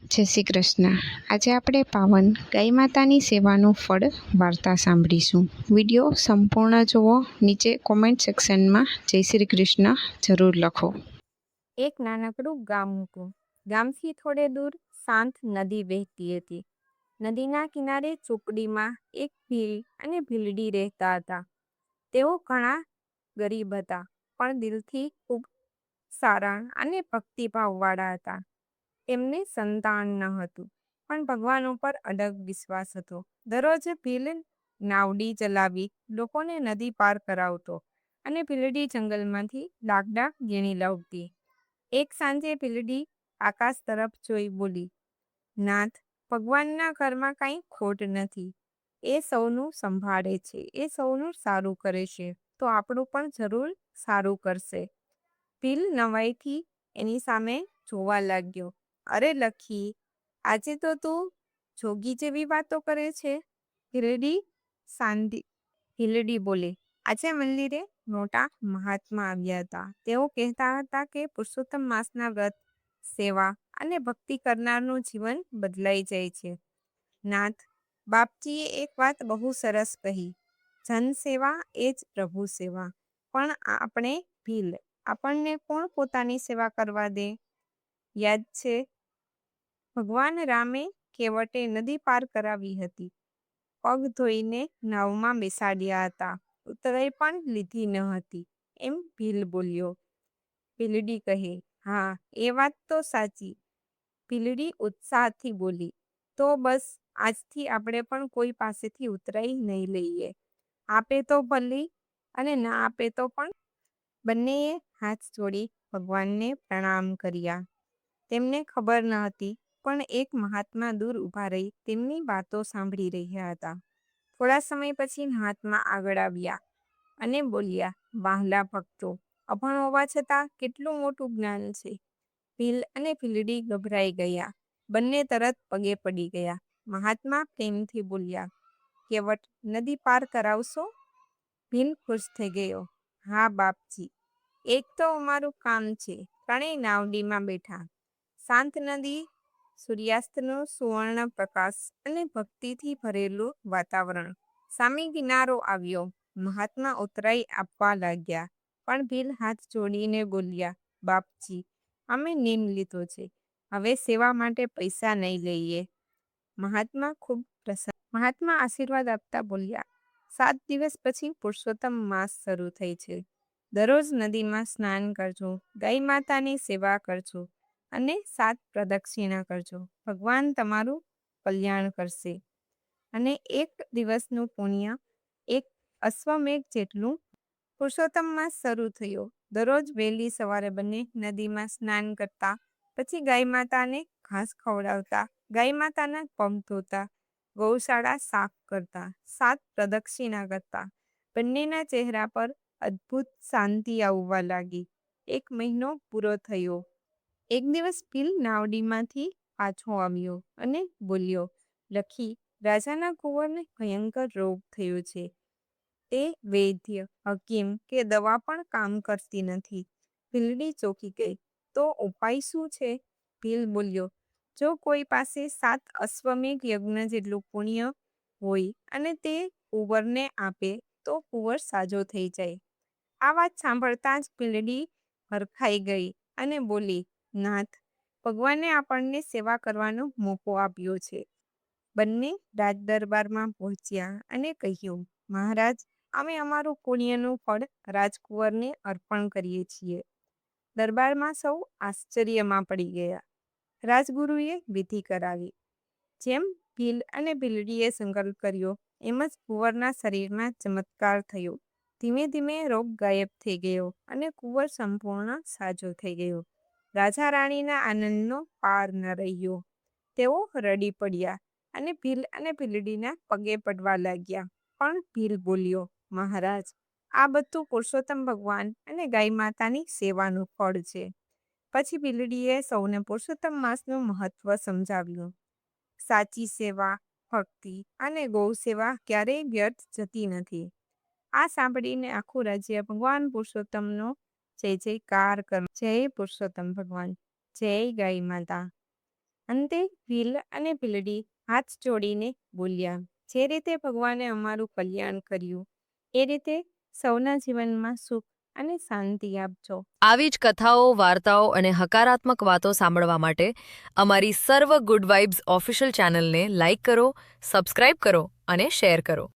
જય શ્રી કૃષ્ણ. આજે આપણે પાવન ગાય માતાની સેવાનું ફળ વાર્તા સાંભળીશું. વિડીયો સંપૂર્ણ જુઓ. નીચે કોમેન્ટ સેક્શનમાં જય શ્રી કૃષ્ણ જરૂર લખો. એક નાનકડું ગામ હતું. ગામથી થોડે દૂર શાંત નદી વહેતી હતી. નદીના કિનારે ઝૂંપડીમાં એક ભીલ અને ભીલડી રહેતા હતા. તેઓ ઘણા ગરીબ હતા, પણ દિલથી ખૂબ સારા અને ભક્તિભાવવાળા હતા. તેમને સંતાન ન હતું, પણ ભગવાન ઉપર અડગ વિશ્વાસ હતો. દરરોજ ભીલ નાવડી ચલાવી લોકોને નદી પાર કરાવતો અને ભીલડી જંગલમાંથી લાકડા વીણી લાવતી. એક સાંજે ભીલડી આકાશ તરફ જોઈ બોલી, નાથ, ભગવાનના ઘરમાં કાંઈ ખોટ નથી. એ સૌનું સંભાળે છે, એ સૌનું સારું કરે છે, તો આપણું પણ જરૂર સારું કરશે. ભીલ નવાઈથી એની સામે જોવા લાગ્યો. અરે લખી, આજે તો તું જોગી જેવી વાતો કરે છે. ભીલડી બોલે, આજે મંદિરે મોટા મહાત્મા આવ્યા હતા. તેઓ કહેતા હતા કે પુરુષોત્તમ માસના વ્રત, સેવા અને ભક્તિ કરનારનું જીવન બદલાઈ જાય છે. નાથ, બાપજીએ એક વાત બહુ સરસ કહી, જન સેવા એ જ પ્રભુ સેવા. પણ આપણે ભીલ, આપણને કોણ પોતાની સેવા કરવા દે? યાદ છે, ભગવાન રામે કેવટે નદી પાર કરાવી હતી. પગ ધોઈને નાવમાં બેસાડ્યા હતા. ઉતરાઈ પણ લીધી ન હતી. એમ ભીલ બોલ્યો. ભીલડી કહે, હા, એ વાત તો સાચી. ભીલડી ઉત્સાહથી બોલી, તો બસ આજથી આપણે પણ કોઈ પાસેથી ઉતરાઈ નહીં લઈએ. આપે તો ભલી અને ના આપે તો પણ. બંનેએ હાથ જોડી ભગવાનને પ્રણામ કર્યા. તેમને ખબર ન હતી, પણ એક મહાત્મા દૂર ઊભા રહી તેમની વાતો સાંભળી રહ્યા હતા. થોડા સમય પછી મહાત્મા આગળ આવ્યા અને બોલ્યા, વહાલા ભક્તો, અભણ હોવા છતાં કેટલું મોટું જ્ઞાન છે. ભીલ અને ભીલડી ગભરાઈ ગયા. બંને તરત પગે પડી ગયા. મહાત્મા પ્રેમથી બોલ્યા, કેવટ નદી પાર કરાવશો? ભીલ ખુશ થઈ ગયો. હા બાપજી, એક તો અમારું કામ છે. ત્રણેય નાવડીમાં બેઠા. શાંત નદી, સૂર્યાસ્તનો સુવર્ણ પ્રકાશ અને ભક્તિથી ભરેલું વાતાવરણ. સામે કિનારો આવ્યો. મહાત્મા ઉતરાઈ આપવા લાગ્યા, પણ ભીલ હાથ જોડીને બોલ્યા, બાપજી, અમે નિયમ લીધો છે. હવે સેવા માટે પૈસા નહીં લઈએ. મહાત્મા આશીર્વાદ આપતા બોલ્યા, 7 દિવસ પછી પુરુષોત્તમ માસ શરૂ થઈ છે. દરરોજ નદીમાં સ્નાન કરજો, ગાય માતાની સેવા કરજો અને 7 પ્રદક્ષિણા કરજો. ભગવાન તમારું કલ્યાણ કરશે. અને એક દિવસનું પુણ્ય એક અશ્વમેઘ જેટલું. પુરુષોત્તમ માસ શરૂ થયો. દરરોજ વહેલી સવારે બંને નદીમાં સ્નાન કરતા, પછી ગાય માતાને ઘાસ ખવડાવતા, ગાય માતાના પગ ધોતા, ગૌશાળા સાફ કરતા, 7 પ્રદક્ષિણા કરતા. બંનેના ચહેરા પર અદ્ભુત શાંતિ આવવા લાગી. 1 મહિનો પૂરો થયો. એક દિવસ ભીલ નાવડીમાંથી પાછો આવ્યો અને બોલ્યો, લખી, રાજાના કુંવરને ભયંકર રોગ થયો છે. તે વૈદ્ય, હકીમ કે દવા પણ કામ કરતી નથી. ભીલડી ચોંકી ગઈ. તો ઉપાય શું છે? ભીલ બોલ્યો, જો કોઈ પાસે 7 અશ્વમેઘ યજ્ઞ જેટલું પુણ્ય હોય અને તે કુંવરને આપે તો કુંવર સાજો થઈ જાય. આ વાત સાંભળતા જ ભીલડી હરખાઈ ગઈ અને બોલી, નાથ, ભગવાને આપણને સેવા કરવાનો મોકો આપ્યો છે. બંને રાજ દરબારમાં પહોંચ્યા અને કહ્યું, મહારાજ, અમે અમારું પુણ્યનું ફળ રાજકુંવરને અર્પણ કરીએ છીએ. દરબારમાં સૌ આશ્ચર્યમાં પડી ગયા. રાજગુરુએ વિધિ કરાવી. જેમ ભીલ અને ભીલડીએ સંકલ્પ કર્યો, એમ જ કુંવરના શરીરમાં ચમત્કાર થયો. ધીમે ધીમે રોગ ગાયબ થઈ ગયો અને કુંવર સંપૂર્ણ સાજો થઈ ગયો. રાજા રાણીના આનંદનો પાર ન રહ્યો. તેઓ રડી પડ્યા અને ભીલ અને ભીલડીના પગે પડવા લાગ્યા. પણ ભીલ બોલ્યો, મહારાજ, આ બધું પુરુષોત્તમ ભગવાન અને ગાય માતાની સેવાનું ફળ છે. પછી ભીલડીએ સૌને પુરુષોત્તમ માસનું મહત્વ સમજાવ્યું. સાચી સેવા, ભક્તિ અને ગૌ સેવા ક્યારેય વ્યર્થ જતી નથી. આ સાંભળીને આખું રાજ્ય ભગવાન પુરુષોત્તમનો જય જયકાર કર. જય પુરુષોત્તમ ભગવાન, જય ગાય માતા. અંતે ભીલ અને ભીલડી હાથ જોડીને બોલ્યા, જે રીતે ભગવાને અમારું કલ્યાણ કર્યું એ રીતે સૌના જીવનમાં સુખ અને શાંતિ આપજો. આવી જ કથાઓ, વાર્તાઓ અને હકારાત્મક વાતો સાંભળવા માટે અમારી સર્વ ગુડ વાઇબ્સ ઓફિશિયલ ચેનલને લાઇક કરો, સબસ્ક્રાઇબ કરો અને શેર કરો.